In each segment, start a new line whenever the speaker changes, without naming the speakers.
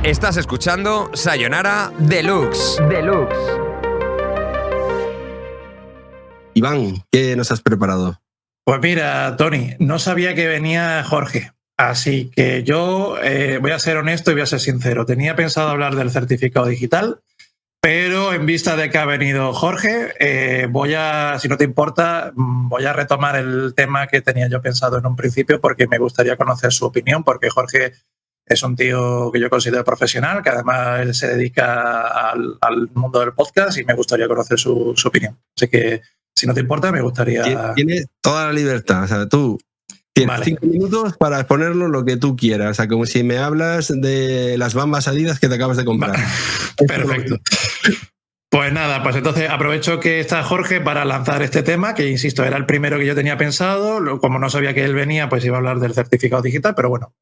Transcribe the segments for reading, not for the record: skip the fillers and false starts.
Estás escuchando Sayonara Deluxe.
Iván, ¿qué nos has preparado?
Pues mira, Tony, no sabía que venía Jorge, así que yo voy a ser honesto y voy a ser sincero. Tenía pensado hablar del certificado digital, pero en vista de que ha venido Jorge, si no te importa, voy a retomar el tema que tenía yo pensado en un principio porque me gustaría conocer su opinión, porque Jorge es un tío que yo considero profesional, que además él se dedica al mundo del podcast y me gustaría conocer su opinión. Así que, si no te importa, me gustaría...
Tienes toda la libertad. O sea, tú tienes 5 minutos para exponerlo lo que tú quieras. O sea, como si me hablas de las Bambas Adidas que te acabas de comprar.
Perfecto. Pues nada, pues entonces aprovecho que está Jorge para lanzar este tema, que insisto, era el primero que yo tenía pensado. Como no sabía que él venía, pues iba a hablar del certificado digital, pero bueno.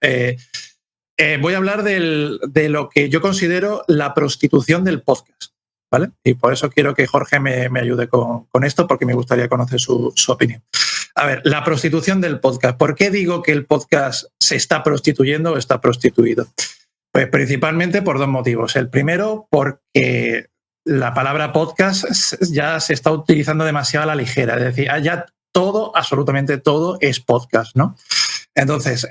Voy a hablar de lo que yo considero la prostitución del podcast, ¿vale? Y por eso quiero que Jorge me ayude con esto, porque me gustaría conocer su opinión. A ver, la prostitución del podcast. ¿Por qué digo que el podcast se está prostituyendo o está prostituido? Pues principalmente por dos motivos. El primero, porque la palabra podcast ya se está utilizando demasiado a la ligera. Es decir, ya todo, absolutamente todo, es podcast, ¿no? Entonces,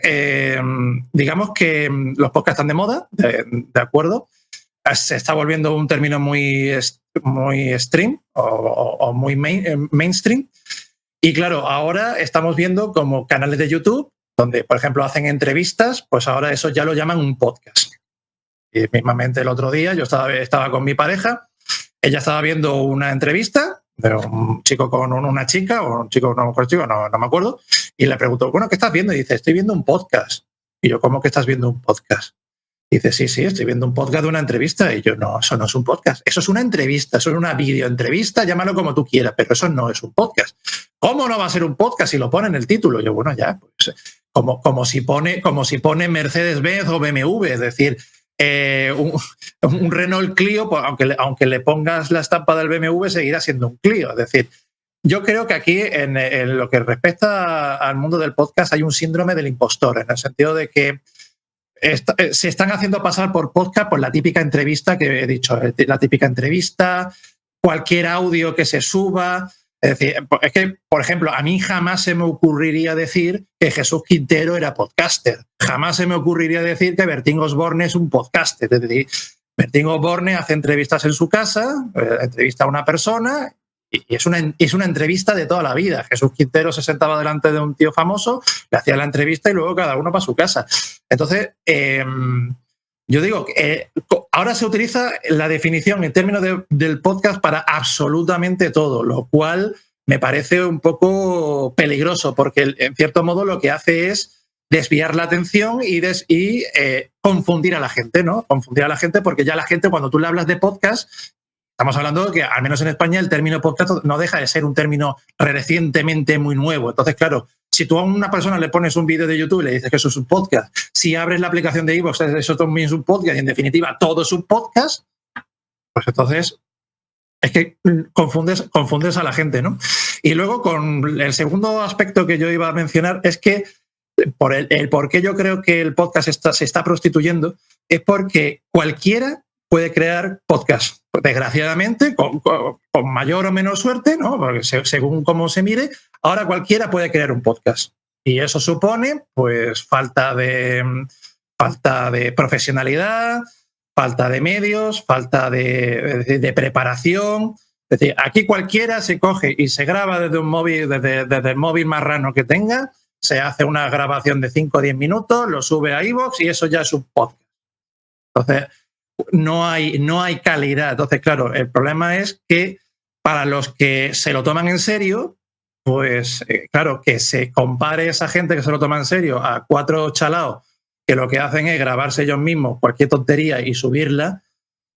digamos que los podcasts están de moda, de acuerdo. Se está volviendo un término muy stream o muy mainstream. Y claro, ahora estamos viendo como canales de YouTube donde, por ejemplo, hacen entrevistas, pues ahora eso ya lo llaman un podcast. Y mismamente el otro día yo estaba con mi pareja, ella estaba viendo una entrevista de un chico con una chica, o un chico con un chico, no me acuerdo, y le pregunto, bueno, ¿qué estás viendo? Y dice, estoy viendo un podcast. Y yo, ¿cómo que estás viendo un podcast? Y dice, sí, estoy viendo un podcast de una entrevista. Y yo, no, eso no es un podcast. Eso es una entrevista, eso es una videoentrevista, llámalo como tú quieras, pero eso no es un podcast. ¿Cómo no va a ser un podcast si lo pone en el título? Yo, bueno, ya, pues, como si pone Mercedes-Benz o BMW, es decir, un Renault Clio, pues, aunque le pongas la estampa del BMW, seguirá siendo un Clio. Es decir, yo creo que aquí, en lo que respecta al mundo del podcast, hay un síndrome del impostor, en el sentido de que se están haciendo pasar por podcast por la típica entrevista que he dicho, la típica entrevista, cualquier audio que se suba. Es decir, es que, por ejemplo, a mí jamás se me ocurriría decir que Jesús Quintero era podcaster. Jamás se me ocurriría decir que Bertín Osborne es un podcaster. Es decir, Bertín Osborne hace entrevistas en su casa, entrevista a una persona y es una entrevista de toda la vida. Jesús Quintero se sentaba delante de un tío famoso, le hacía la entrevista y luego cada uno para su casa. Entonces, yo digo, ahora se utiliza la definición en términos del podcast para absolutamente todo, lo cual me parece un poco peligroso, porque en cierto modo lo que hace es desviar la atención y confundir a la gente, ¿no? Confundir a la gente, porque ya la gente, cuando tú le hablas de podcast, estamos hablando de que, al menos en España, el término podcast no deja de ser un término recientemente muy nuevo. Entonces, claro, si tú a una persona le pones un vídeo de YouTube y le dices que eso es un podcast, si abres la aplicación de iVoox, eso también es un podcast, y en definitiva todo es un podcast, pues entonces es que confundes a la gente, ¿no? Y luego, con el segundo aspecto que yo iba a mencionar, es que por qué yo creo que el podcast se está prostituyendo es porque cualquiera puede crear podcast. Desgraciadamente, con mayor o menor suerte, ¿no? Porque según cómo se mire, ahora cualquiera puede crear un podcast. Y eso supone, pues, falta de profesionalidad, falta de medios, falta de preparación. Es decir, aquí cualquiera se coge y se graba desde un móvil, desde el móvil más raro que tenga, se hace una grabación de 5 o 10 minutos, lo sube a iVoox y eso ya es un podcast. Entonces, no hay calidad. Entonces, claro, el problema es que para los que se lo toman en serio, pues claro, que se compare esa gente que se lo toma en serio a 4 chalaos que lo que hacen es grabarse ellos mismos cualquier tontería y subirla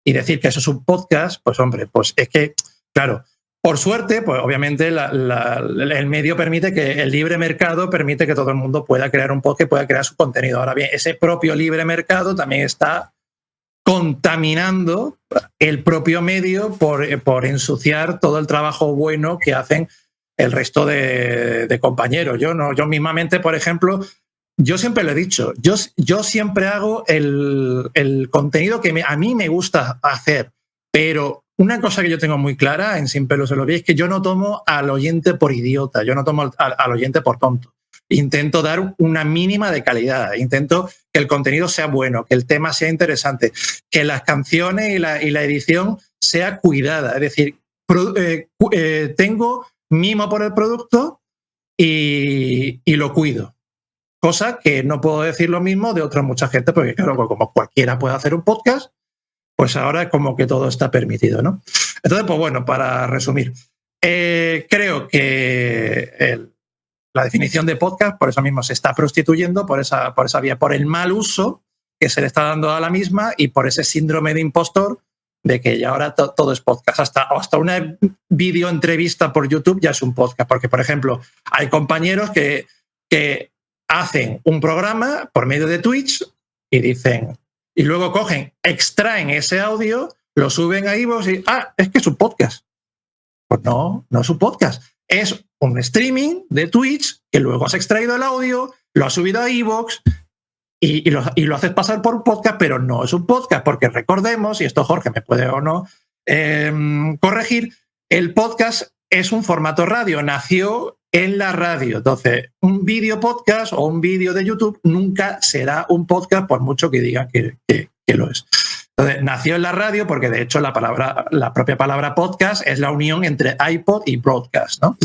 y decir que eso es un podcast, pues hombre, pues es que, claro, por suerte, pues obviamente el medio permite que el libre mercado permite que todo el mundo pueda crear un podcast y pueda crear su contenido. Ahora bien, ese propio libre mercado también está contaminando el propio medio por ensuciar todo el trabajo bueno que hacen el resto de compañeros. Yo mismamente, por ejemplo, yo siempre lo he dicho, yo siempre hago el contenido que a mí me gusta hacer, pero una cosa que yo tengo muy clara en Sin Pelos en los Pies es que yo no tomo al oyente por idiota, yo no tomo al oyente por tonto. Intento dar una mínima de calidad, intento que el contenido sea bueno, que el tema sea interesante, que las canciones y la edición sea cuidada. Es decir, tengo mimo por el producto y lo cuido. Cosa que no puedo decir lo mismo de otra mucha gente, porque claro, como cualquiera puede hacer un podcast, pues ahora es como que todo está permitido, ¿no? Entonces, pues bueno, para resumir, creo que la definición de podcast, por eso mismo se está prostituyendo por esa vía, por el mal uso que se le está dando a la misma y por ese síndrome de impostor de que ya ahora todo es podcast. Hasta una videoentrevista por YouTube ya es un podcast, porque, por ejemplo, hay compañeros que hacen un programa por medio de Twitch y dicen, y luego extraen ese audio, lo suben a iVoox y, es que es un podcast. Pues no es un podcast. Es un streaming de Twitch que luego has extraído el audio, lo has subido a iVoox y lo haces pasar por un podcast, pero no es un podcast, porque recordemos, y esto Jorge me puede o no corregir, el podcast es un formato radio, nació en la radio. Entonces, un vídeo podcast o un vídeo de YouTube nunca será un podcast, por mucho que digan que lo es. Entonces, nació en la radio porque, de hecho, la propia palabra podcast es la unión entre iPod y broadcast, ¿no?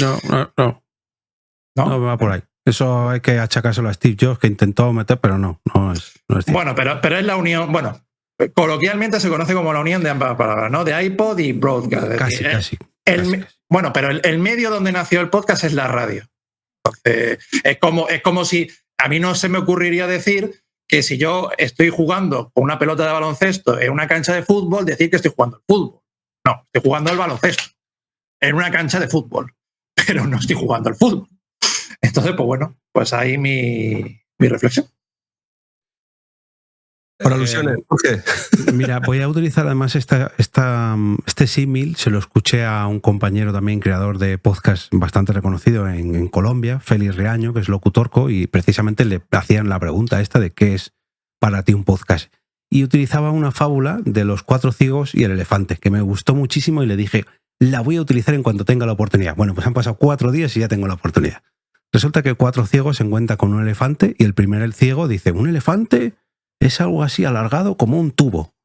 No va por ahí. Eso hay que achacárselo a Steve Jobs, que intentó meter, pero no es
bueno, pero es la unión, bueno, coloquialmente se conoce como la unión de ambas palabras, ¿no? De iPod y broadcast.
Casi.
Bueno, pero el medio donde nació el podcast es la radio. Entonces, es como si a mí no se me ocurriría decir que si yo estoy jugando con una pelota de baloncesto en una cancha de fútbol, decir que estoy jugando al fútbol. No, estoy jugando al baloncesto en una cancha de fútbol, pero no estoy jugando al fútbol. Entonces, pues bueno, pues ahí mi reflexión.
Por alusiones, ¿por qué?
Mira, voy a utilizar además este símil, se lo escuché a un compañero también, creador de podcast bastante reconocido en Colombia, Félix Reaño, que es locutorco, y precisamente le hacían la pregunta esta de qué es para ti un podcast. Y utilizaba una fábula de los 4 ciegos y el elefante, que me gustó muchísimo y le dije, la voy a utilizar en cuanto tenga la oportunidad. Bueno, pues han pasado 4 días y ya tengo la oportunidad. Resulta que 4 ciegos se encuentran con un elefante y el ciego dice, ¿un elefante? Es algo así alargado como un tubo.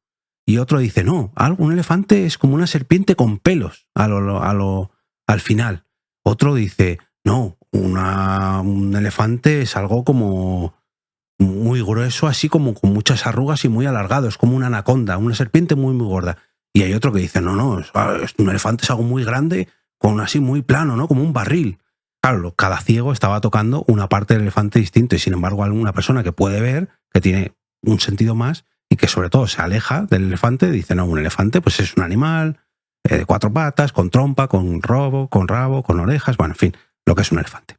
Y otro dice, no, un elefante es como una serpiente con pelos al final. Otro dice, no, un elefante es algo como muy grueso, así como con muchas arrugas y muy alargado. Es como una anaconda, una serpiente muy, muy gorda. Y hay otro que dice, no, un elefante es algo muy grande, con así muy plano, ¿no? Como un barril. Claro, cada ciego estaba tocando una parte del elefante distinto y sin embargo alguna persona que puede ver, que tiene un sentido más y que sobre todo se aleja del elefante, dice, no, un elefante pues es un animal de 4 patas, con trompa, con rabo, con orejas, bueno, en fin, lo que es un elefante.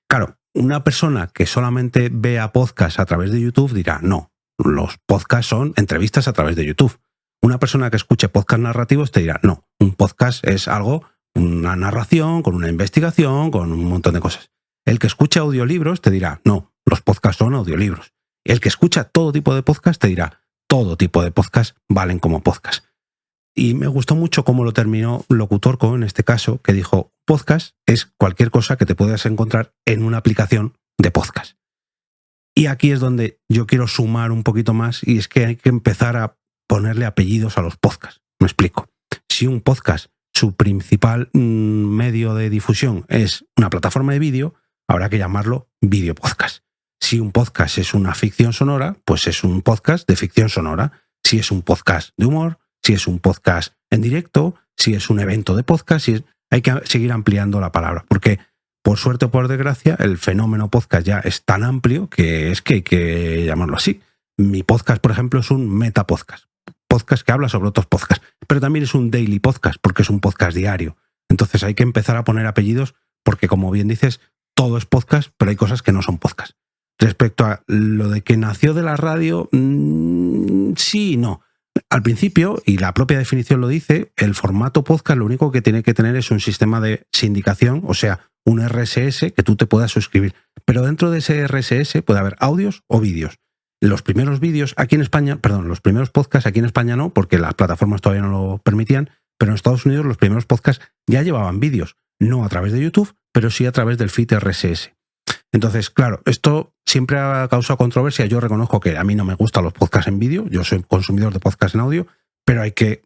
Claro, una persona que solamente vea podcast a través de YouTube dirá, no, los podcasts son entrevistas a través de YouTube. Una persona que escuche podcast narrativos te dirá, no, un podcast es algo, una narración, con una investigación, con un montón de cosas. El que escucha audiolibros te dirá, no, los podcasts son audiolibros. El que escucha todo tipo de podcast te dirá, todo tipo de podcast valen como podcast. Y me gustó mucho cómo lo terminó Locutorco, en este caso, que dijo, podcast es cualquier cosa que te puedas encontrar en una aplicación de podcast. Y aquí es donde yo quiero sumar un poquito más, y es que hay que empezar a ponerle apellidos a los podcasts. Me explico. Si un podcast, su principal medio de difusión es una plataforma de vídeo, habrá que llamarlo video podcast. Si un podcast es una ficción sonora, pues es un podcast de ficción sonora. Si es un podcast de humor, si es un podcast en directo, si es un evento de podcast, hay que seguir ampliando la palabra. Porque, por suerte o por desgracia, el fenómeno podcast ya es tan amplio que es que hay que llamarlo así. Mi podcast, por ejemplo, es un metapodcast. Podcast que habla sobre otros podcasts. Pero también es un daily podcast porque es un podcast diario. Entonces hay que empezar a poner apellidos porque, como bien dices, todo es podcast, pero hay cosas que no son podcast. Respecto a lo de que nació de la radio, sí y no. al principio, y la propia definición lo dice, el formato podcast lo único que tiene que tener es un sistema de sindicación, o sea, un RSS que tú te puedas suscribir. Pero dentro de ese RSS puede haber audios o vídeos. Los primeros vídeos aquí en España, los primeros podcasts aquí en España no, porque las plataformas todavía no lo permitían, pero en Estados Unidos los primeros podcasts ya llevaban vídeos, no a través de YouTube, pero sí a través del feed RSS. Entonces, claro, esto siempre ha causado controversia. Yo reconozco que a mí no me gustan los podcasts en vídeo, yo soy consumidor de podcasts en audio, pero hay que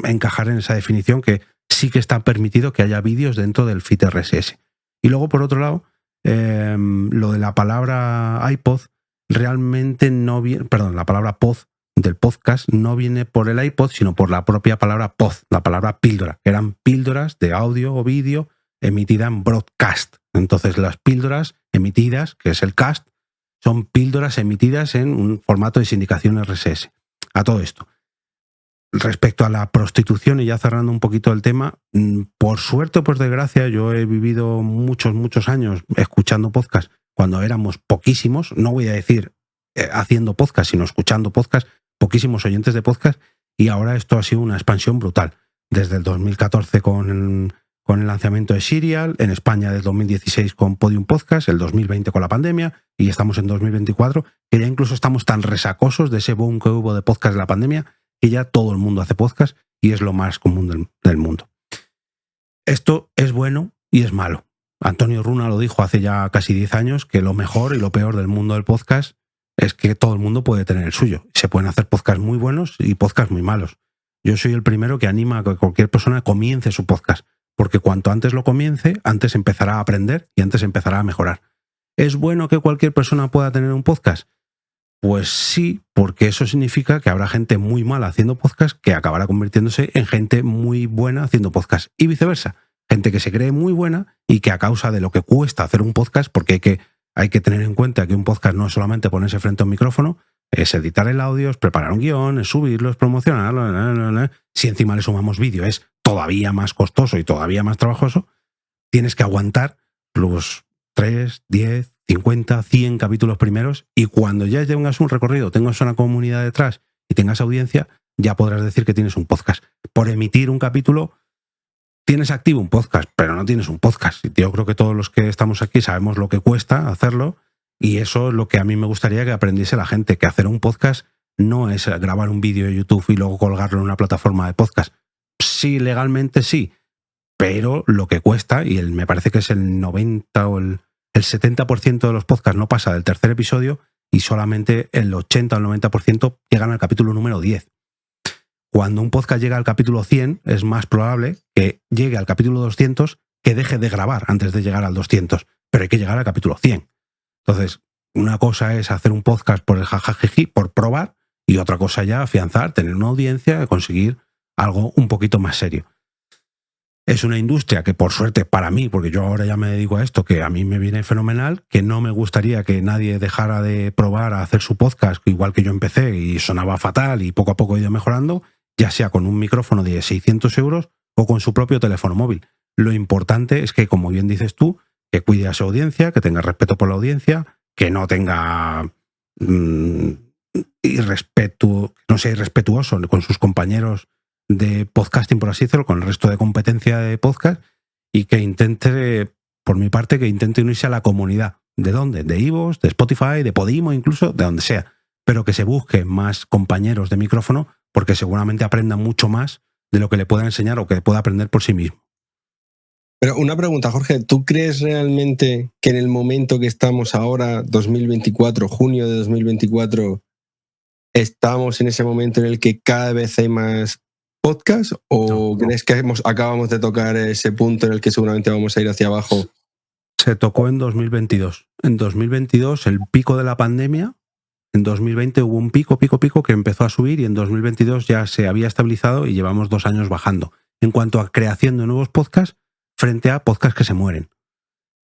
encajar en esa definición que sí que está permitido que haya vídeos dentro del feed RSS. Y luego, por otro lado, lo de la palabra iPod realmente no viene, la palabra pod del podcast no viene por el iPod, sino por la propia palabra pod, la palabra píldora. Eran píldoras de audio o vídeo emitida en broadcast. Entonces, las píldoras emitidas, que es el cast, son píldoras emitidas en un formato de sindicación RSS. A todo esto. Respecto a la prostitución, y ya cerrando un poquito el tema, por suerte o por desgracia, yo he vivido muchos años escuchando podcast cuando éramos poquísimos, no voy a decir haciendo podcast, sino escuchando podcast, poquísimos oyentes de podcast, y ahora esto ha sido una expansión brutal. Desde el 2014 con el lanzamiento de Serial, en España del 2016 con Podium Podcast, el 2020 con la pandemia, y estamos en 2024, que ya incluso estamos tan resacosos de ese boom que hubo de podcast de la pandemia, que ya todo el mundo hace podcast y es lo más común del mundo. Esto es bueno y es malo. Antonio Runa lo dijo hace ya casi 10 años, que lo mejor y lo peor del mundo del podcast es que todo el mundo puede tener el suyo. Se pueden hacer podcasts muy buenos y podcasts muy malos. Yo soy el primero que anima a que cualquier persona comience su podcast, porque cuanto antes lo comience, antes empezará a aprender y antes empezará a mejorar. ¿Es bueno que cualquier persona pueda tener un podcast? Pues sí, porque eso significa que habrá gente muy mala haciendo podcast que acabará convirtiéndose en gente muy buena haciendo podcast, y viceversa. Gente que se cree muy buena y que a causa de lo que cuesta hacer un podcast, porque hay que tener en cuenta que un podcast no es solamente ponerse frente a un micrófono, es editar el audio, es preparar un guión, es subirlo, es promocionarlo. Si encima le sumamos vídeo, es todavía más costoso y todavía más trabajoso. Tienes que aguantar los 3, 10, 50, 100 capítulos primeros, y cuando ya tengas un recorrido, tengas una comunidad detrás y tengas audiencia, ya podrás decir que tienes un podcast. Por emitir un capítulo, tienes activo un podcast, pero no tienes un podcast. Yo creo que todos los que estamos aquí sabemos lo que cuesta hacerlo, y eso es lo que a mí me gustaría que aprendiese la gente, que hacer un podcast no es grabar un vídeo de YouTube y luego colgarlo en una plataforma de podcast. Sí, legalmente sí, pero lo que cuesta, y me parece que es el 90 o el 70% de los podcasts no pasa del tercer episodio, y solamente el 80 o el 90% llegan al capítulo número 10. Cuando un podcast llega al capítulo 100, es más probable que llegue al capítulo 200 que deje de grabar antes de llegar al 200, pero hay que llegar al capítulo 100. Entonces, una cosa es hacer un podcast por el jajajiji, por probar, y otra cosa ya afianzar, tener una audiencia, conseguir algo un poquito más serio. Es una industria que, por suerte para mí, porque yo ahora ya me dedico a esto, que a mí me viene fenomenal, que no me gustaría que nadie dejara de probar a hacer su podcast, igual que yo empecé y sonaba fatal y poco a poco he ido mejorando, ya sea con un micrófono de 600 euros o con su propio teléfono móvil. Lo importante es que, como bien dices tú, que cuide a su audiencia, que tenga respeto por la audiencia, que no tenga no sea irrespetuoso con sus compañeros de podcasting, por así decirlo, con el resto de competencia de podcast, y que intente, por mi parte, que intente unirse a la comunidad. ¿De dónde? De iVoox, de Spotify, de Podimo, incluso, de donde sea. Pero que se busque más compañeros de micrófono, porque seguramente aprenda mucho más de lo que le pueda enseñar o que pueda aprender por sí mismo.
Pero una pregunta, Jorge, ¿tú crees realmente que en el momento que estamos ahora, 2024, junio de 2024, estamos en ese momento en el que cada vez hay más podcasts? ¿O no crees que acabamos de tocar ese punto en el que seguramente vamos a ir hacia abajo?
Se tocó en 2022. En 2022, el pico de la pandemia. En 2020 hubo un pico que empezó a subir, y en 2022 ya se había estabilizado y llevamos 2 años bajando. En cuanto a creación de nuevos podcasts, frente a podcasts que se mueren.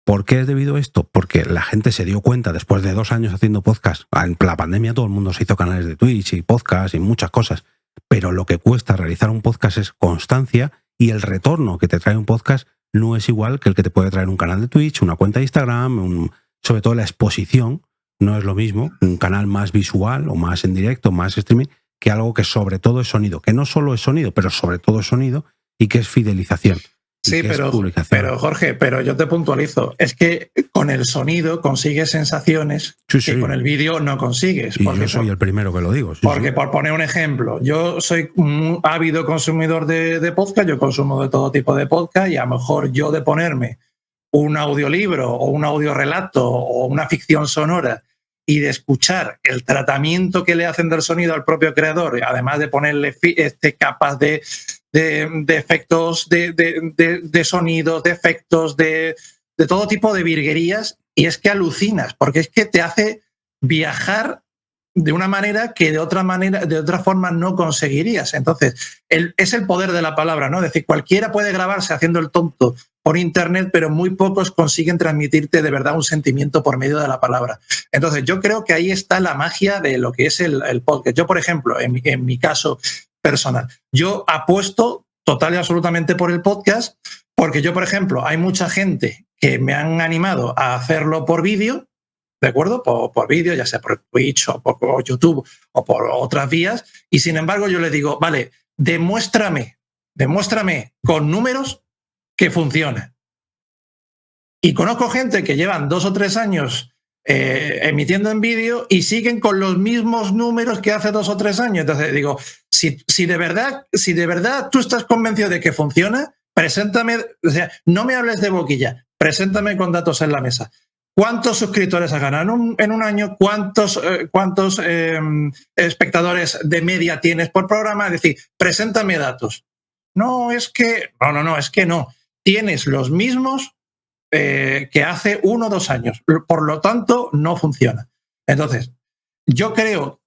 ¿Por qué es debido a esto? Porque la gente se dio cuenta, después de 2 años haciendo podcasts, en la pandemia todo el mundo se hizo canales de Twitch y podcasts y muchas cosas, pero lo que cuesta realizar un podcast es constancia, y el retorno que te trae un podcast no es igual que el que te puede traer un canal de Twitch, una cuenta de Instagram, sobre todo la exposición. No es lo mismo un canal más visual o más en directo, más streaming, que algo que sobre todo es sonido, que no solo es sonido, pero sobre todo es sonido y que es fidelización.
Sí, pero Jorge, pero yo te puntualizo. Es que con el sonido consigues sensaciones que con el vídeo no consigues.
Y yo soy el primero que lo digo.
Porque por poner un ejemplo, yo soy un ávido consumidor de podcast, yo consumo de todo tipo de podcast y a lo mejor yo de ponerme un audiolibro o un audiorelato o una ficción sonora y de escuchar el tratamiento que le hacen del sonido al propio creador, además de ponerle capas de efectos, de sonidos, de efectos, de todo tipo de virguerías, y es que alucinas, porque es que te hace viajar de una manera que de otra forma no conseguirías. Entonces, es el poder de la palabra, ¿no? Es decir, cualquiera puede grabarse haciendo el tonto por internet, pero muy pocos consiguen transmitirte de verdad un sentimiento por medio de la palabra. Entonces, yo creo que ahí está la magia de lo que es el podcast. Yo, por ejemplo, en mi caso personal, yo apuesto total y absolutamente por el podcast, porque yo, por ejemplo, hay mucha gente que me han animado a hacerlo por vídeo, ¿de acuerdo? Por vídeo, ya sea por Twitch o por YouTube o por otras vías, y sin embargo yo les digo, vale, demuéstrame con números que funciona. Y conozco gente que llevan 2 o 3 años emitiendo en vídeo y siguen con los mismos números que hace 2 o 3 años. Entonces digo, si de verdad tú estás convencido de que funciona, preséntame, o sea, no me hables de boquilla, preséntame con datos en la mesa. ¿Cuántos suscriptores has ganado en un año? ¿Cuántos espectadores de media tienes por programa? Es decir, preséntame datos. No, es que no. Tienes los mismos que hace 1 o 2 años. Por lo tanto, no funciona. Entonces, yo creo,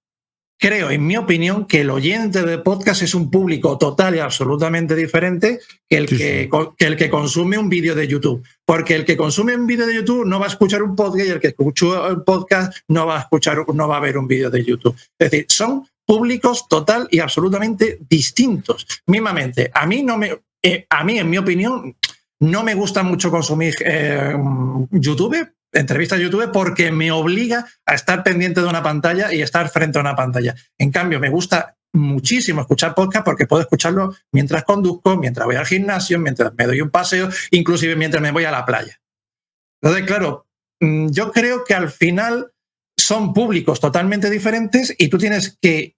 en mi opinión, que el oyente de podcast es un público total y absolutamente diferente que el que consume un vídeo de YouTube. Porque el que consume un vídeo de YouTube no va a escuchar un podcast y el que escucha un podcast no va a ver un vídeo de YouTube. Es decir, son públicos total y absolutamente distintos. Mismamente, a mí, en mi opinión, no me gusta mucho consumir YouTube, entrevistas de YouTube, porque me obliga a estar pendiente de una pantalla y estar frente a una pantalla. En cambio, me gusta muchísimo escuchar podcast porque puedo escucharlo mientras conduzco, mientras voy al gimnasio, mientras me doy un paseo, inclusive mientras me voy a la playa. Entonces, claro, yo creo que al final son públicos totalmente diferentes y tú tienes que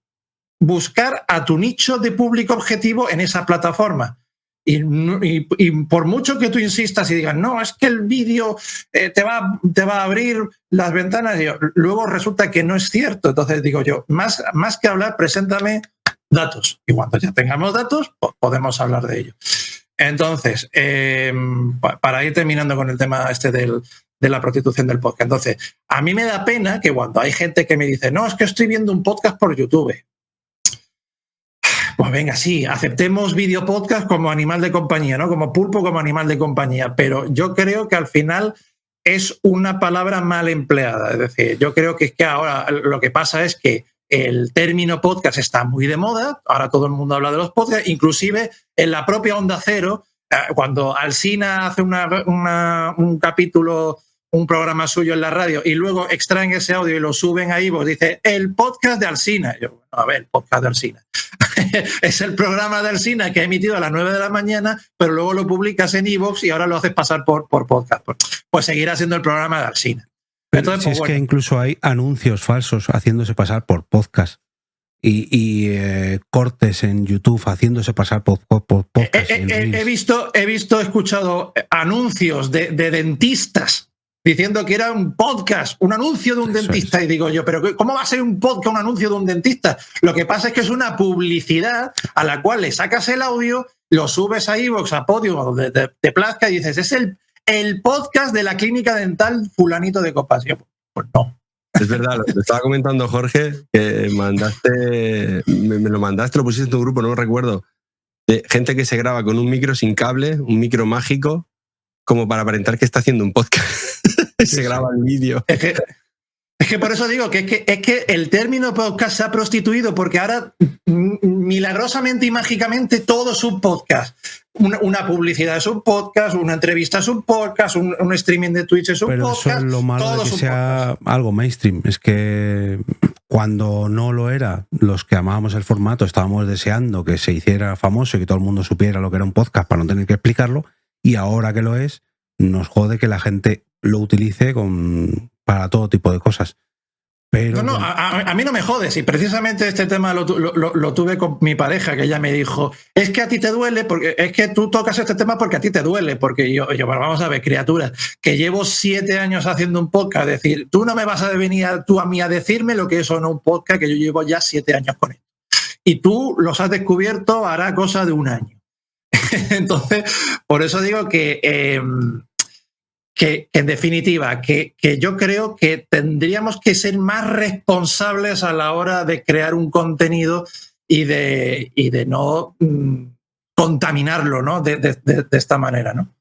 buscar a tu nicho de público objetivo en esa plataforma. Y por mucho que tú insistas y digas, no, es que el vídeo te va a abrir las ventanas, luego resulta que no es cierto. Entonces digo yo, más que hablar, preséntame datos. Y cuando ya tengamos datos, podemos hablar de ello. Entonces, para ir terminando con el tema de la prostitución del podcast. Entonces, a mí me da pena que cuando hay gente que me dice, no, es que estoy viendo un podcast por YouTube. Pues venga, sí, aceptemos video podcast como animal de compañía, ¿no? Como pulpo, como animal de compañía. Pero yo creo que al final es una palabra mal empleada. Es decir, yo creo que es que ahora lo que pasa es que el término podcast está muy de moda. Ahora todo el mundo habla de los podcasts. Inclusive en la propia Onda Cero, cuando Alsina hace un capítulo, un programa suyo en la radio y luego extraen ese audio y lo suben ahí, pues dice, el podcast de Alsina. Yo, bueno, a ver, el podcast de Alsina. Es el programa de Alsina que ha emitido a las 9 de la mañana, pero luego lo publicas en iVoox y ahora lo haces pasar por podcast. Pues seguirá siendo el programa de Alsina.
Entonces, pues, que incluso hay anuncios falsos haciéndose pasar por podcast y cortes en YouTube haciéndose pasar por podcast.
He escuchado anuncios de dentistas diciendo que era un podcast, un anuncio de un dentista. Y digo yo, pero ¿cómo va a ser un podcast, un anuncio de un dentista? Lo que pasa es que es una publicidad a la cual le sacas el audio, lo subes a iVoox, a Podium, donde te plazca y dices, es el podcast de la clínica dental fulanito de Copas. Yo, pues no.
Es verdad, lo que te estaba comentando Jorge, que me lo mandaste, lo pusiste en tu grupo, no lo recuerdo, de gente que se graba con un micro sin cable, un micro mágico, como para aparentar que está haciendo un podcast. Se graba el vídeo.
Es que por eso digo que es que el término podcast se ha prostituido, porque ahora milagrosamente y mágicamente todo es un podcast. Una publicidad es un podcast, una entrevista es un podcast, un streaming de Twitch es un
Pero
podcast.
eso es lo malo
todo
de que
es un
sea
podcast.
algo mainstream. Es que cuando no lo era, los que amábamos el formato estábamos deseando que se hiciera famoso y que todo el mundo supiera lo que era un podcast para no tener que explicarlo. Y ahora que lo es, nos jode que la gente lo utilice para todo tipo de cosas. Pero,
No, a mí no me jodes. Y precisamente este tema lo tuve con mi pareja, que ella me dijo, es que a ti te duele, porque es que tú tocas este tema porque a ti te duele. Porque yo bueno, vamos a ver, criatura, que llevo 7 años haciendo un podcast, es decir, tú no me vas a venir tú a mí a decirme lo que es o no un podcast, que yo llevo ya 7 años con él. Y tú los has descubierto hará cosa de 1 año. Entonces, por eso digo que en definitiva, que yo creo que tendríamos que ser más responsables a la hora de crear un contenido y de no contaminarlo, ¿no? De esta manera, ¿no?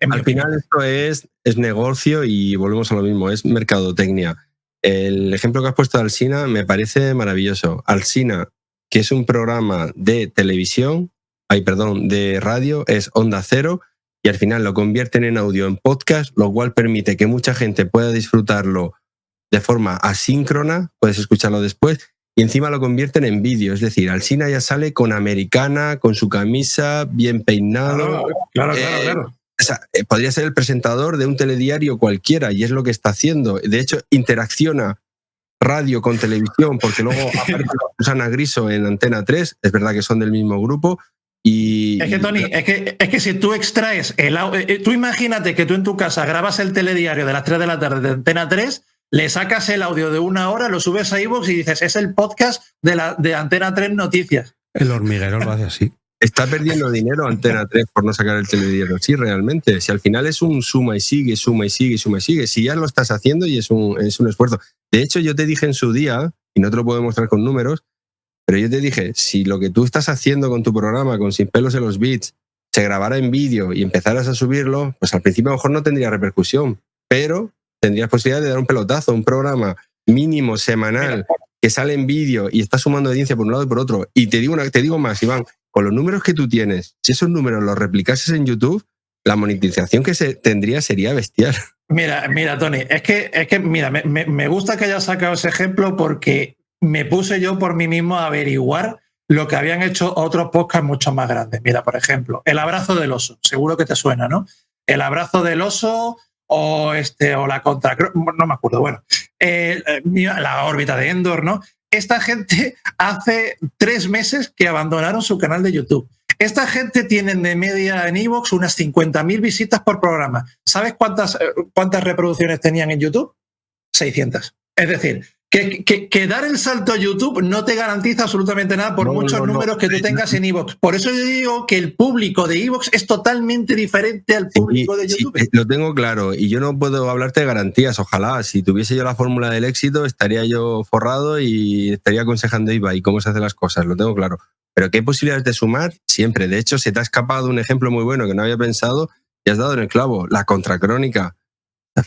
Al final esto es negocio y volvemos a lo mismo, es mercadotecnia. El ejemplo que has puesto de Alsina me parece maravilloso. Alsina, que es un programa de televisión, de radio, es Onda Cero, y al final lo convierten en audio en podcast, lo cual permite que mucha gente pueda disfrutarlo de forma asíncrona, puedes escucharlo después, y encima lo convierten en vídeo. Es decir, Alsina ya sale con americana, con su camisa, bien peinado.
Claro.
O sea, podría ser el presentador de un telediario cualquiera, y es lo que está haciendo. De hecho, interacciona radio con televisión, porque luego, aparte, Susana Griso en Antena 3, es verdad que son del mismo grupo. Y
es que, Tony, es que si tú extraes el audio, tú imagínate que tú en tu casa grabas el telediario de las 3 de la tarde de Antena 3, le sacas el audio de 1 hora, lo subes a iVoox y dices, es el podcast de Antena 3 Noticias.
El hormiguero lo hace así.
Está perdiendo dinero Antena 3 por no sacar el telediario. Sí, realmente. Si al final es un suma y sigue, suma y sigue, suma y sigue. Si ya lo estás haciendo y es un esfuerzo. De hecho, yo te dije en su día, y no te lo puedo demostrar con números, pero yo te dije, si lo que tú estás haciendo con tu programa, con Sin Pelos en los Beats, se grabara en vídeo y empezaras a subirlo, pues al principio a lo mejor no tendría repercusión, pero tendrías posibilidad de dar un pelotazo, un programa mínimo semanal que sale en vídeo y está sumando audiencia por un lado y por otro. Y te digo más, Iván, con los números que tú tienes, si esos números los replicases en YouTube, la monetización que se tendría sería bestial.
Mira, Tony, es que mira, me gusta que hayas sacado ese ejemplo porque me puse yo por mí mismo a averiguar lo que habían hecho otros podcasts mucho más grandes. Mira, por ejemplo, El Abrazo del Oso, seguro que te suena, ¿no? El Abrazo del Oso o la Contra... No me acuerdo, bueno. La órbita de Endor, ¿no? Esta gente hace 3 meses que abandonaron su canal de YouTube. Esta gente tiene de media en iVoox unas 50.000 visitas por programa. ¿Sabes cuántas reproducciones tenían en YouTube? 600. Es decir, que dar el salto a YouTube no te garantiza absolutamente nada por muchos números que tú tengas en iVoox. Por eso yo digo que el público de iVoox es totalmente diferente al público de YouTube.
Sí, lo tengo claro y yo no puedo hablarte de garantías. Ojalá, si tuviese yo la fórmula del éxito, estaría yo forrado y estaría aconsejando a Ibai cómo se hacen las cosas, lo tengo claro. Pero que hay posibilidades de sumar siempre. De hecho, se te ha escapado un ejemplo muy bueno que no había pensado y has dado en el clavo, la Contracrónica.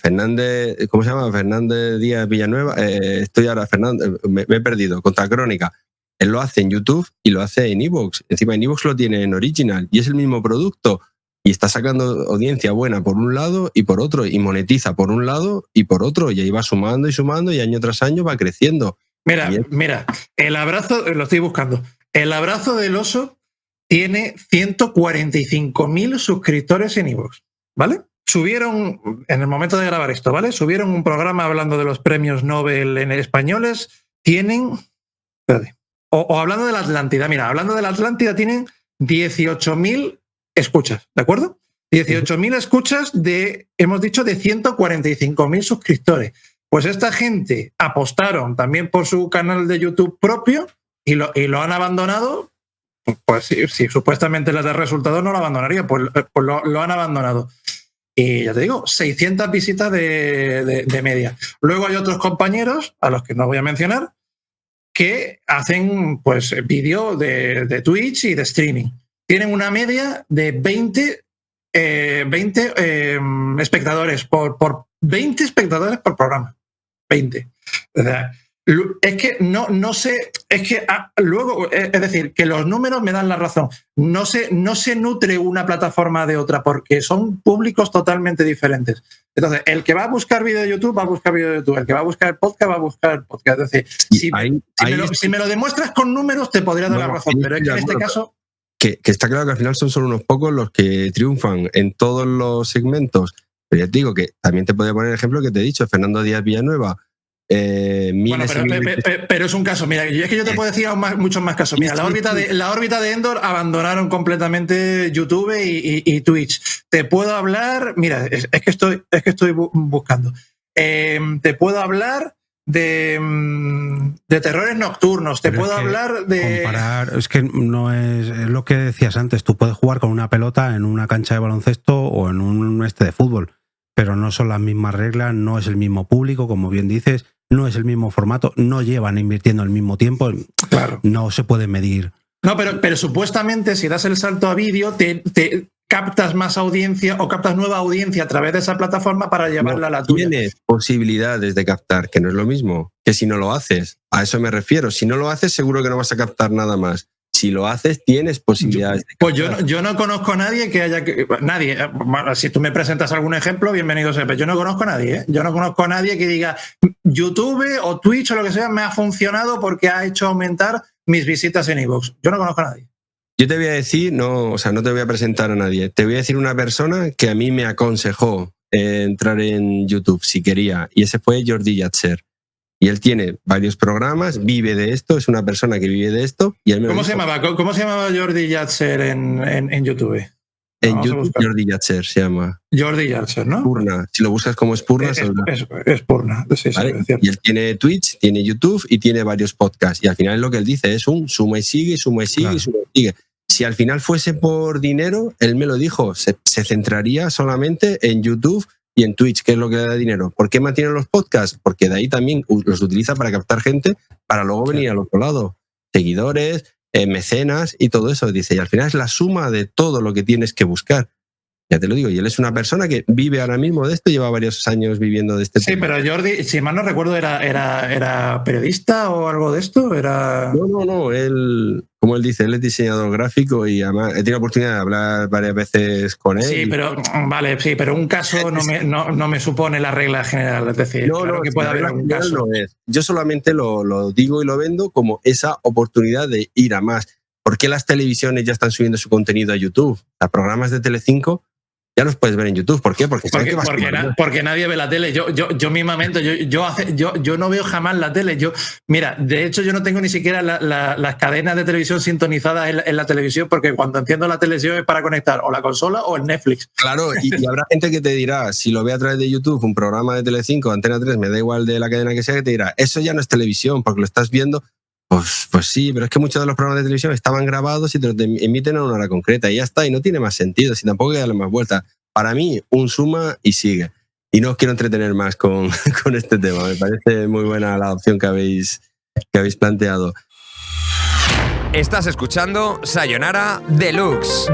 Fernández, ¿cómo se llama? Fernández Díaz Villanueva. Estoy ahora, Fernández, me he perdido. Contracrónica. Él lo hace en YouTube y lo hace en iVoox. Encima en iVoox lo tiene en Original y es el mismo producto y está sacando audiencia buena por un lado y por otro y monetiza por un lado y por otro y ahí va sumando y año tras año va creciendo.
Mira, El Abrazo, lo estoy buscando. El Abrazo del Oso tiene 145.000 suscriptores en iVoox, ¿vale? Subieron, en el momento de grabar esto, ¿vale? Subieron un programa hablando de los premios Nobel en españoles. Tienen... O hablando de la Atlántida. Mira, hablando de la Atlántida tienen 18.000 escuchas, ¿de acuerdo? 18.000 escuchas hemos dicho, de 145.000 suscriptores. Pues esta gente apostaron también por su canal de YouTube propio y lo han abandonado. Pues si supuestamente les da resultado no lo abandonaría, pues lo han abandonado. Y ya te digo, 600 visitas de media. Luego hay otros compañeros, a los que no voy a mencionar, que hacen pues vídeo de Twitch y de streaming. Tienen una media de 20 espectadores por 20 espectadores por programa. 20. O sea, Es que no sé, es que luego, es decir, que los números me dan la razón. No se nutre una plataforma de otra porque son públicos totalmente diferentes. Entonces, el que va a buscar vídeo de YouTube va a buscar vídeo de YouTube, el que va a buscar podcast va a buscar podcast. Es decir, si me lo demuestras con números te podría dar la razón, pero es que en este caso...
Que está claro que al final son solo unos pocos los que triunfan en todos los segmentos. Pero ya te digo que también te podría poner el ejemplo que te he dicho, Fernando Díaz Villanueva.
Bueno, pero es un caso. Mira, es que yo te puedo decir muchos más casos. Mira, la órbita de Endor abandonaron completamente YouTube y Twitch. Te puedo hablar, mira, es que estoy buscando. Te puedo hablar de terrores nocturnos. Te puedo hablar de
comparar. Es que no es lo que decías antes. Tú puedes jugar con una pelota en una cancha de baloncesto o en un de fútbol, pero no son las mismas reglas, no es el mismo público, como bien dices. No es el mismo formato, no llevan invirtiendo el mismo tiempo,
claro.
No se puede medir.
No, pero supuestamente si das el salto a vídeo, te captas más audiencia o captas nueva audiencia a través de esa plataforma para llevarla a la tuya.
Tienes posibilidades de captar, que no es lo mismo que si no lo haces. A eso me refiero. Si no lo haces, seguro que no vas a captar nada más. Si lo haces, tienes posibilidades.
Pues yo no conozco a nadie que haya... Nadie. Si tú me presentas algún ejemplo, bienvenido sea. Pero yo no conozco a nadie. Yo no conozco a nadie que diga YouTube o Twitch o lo que sea me ha funcionado porque ha hecho aumentar mis visitas en iVoox. Yo no conozco a nadie.
Yo te voy a decir, no te voy a presentar a nadie. Te voy a decir una persona que a mí me aconsejó entrar en YouTube si quería. Y ese fue Jordi Yatzer. Y él tiene varios programas, vive de esto, es una persona que vive de esto. Y él
¿Cómo se llamaba Jordi Yatzer en YouTube?
En YouTube Jordi Yatzer se llama.
Jordi Yatzer, ¿no?
Spurna. Si lo buscas como Spurna,
es Spurna. Sí,
¿vale?
Sí,
y él tiene Twitch, tiene YouTube y tiene varios podcasts. Y al final lo que él dice es un suma y sigue, suma y sigue, claro. Suma y sigue. Si al final fuese por dinero, él me lo dijo, se centraría solamente en YouTube y en Twitch, que es lo que le da dinero. ¿Por qué mantiene los podcasts? Porque de ahí también los utiliza para captar gente, para luego venir al otro lado. Seguidores, mecenas y todo eso. Dice, y al final es la suma de todo lo que tienes que buscar. Ya te lo digo, y él es una persona que vive ahora mismo de esto, lleva varios años viviendo de este tema.
Sí, pero Jordi, si mal no recuerdo, ¿era periodista o algo de esto?
No, él, como él dice, él es diseñador gráfico y además he tenido la oportunidad de hablar varias veces con él.
Sí, pero un caso no me supone la regla general, es decir, claro que puede haber un caso.
No es. Yo solamente lo digo y lo vendo como esa oportunidad de ir a más. ¿Por qué las televisiones ya están subiendo su contenido a YouTube? A programas de Telecinco ya los puedes ver en YouTube. ¿Por qué?
Porque nadie ve la tele. Yo mismamente, yo no veo jamás la tele. Mira, de hecho yo no tengo ni siquiera las cadenas de televisión sintonizadas en la televisión, porque cuando enciendo la televisión es para conectar o la consola o el Netflix.
Claro, y habrá gente que te dirá, si lo ve a través de YouTube, un programa de Telecinco, Antena 3, me da igual de la cadena que sea, que te dirá, eso ya no es televisión, porque lo estás viendo. Pues sí, pero es que muchos de los programas de televisión estaban grabados y te los emiten a una hora concreta y ya está, y no tiene más sentido, si tampoco hay que darle más vuelta. Para mí, un suma y sigue. Y no os quiero entretener más con este tema. Me parece muy buena la opción que habéis planteado.
Estás escuchando Sayonara Deluxe.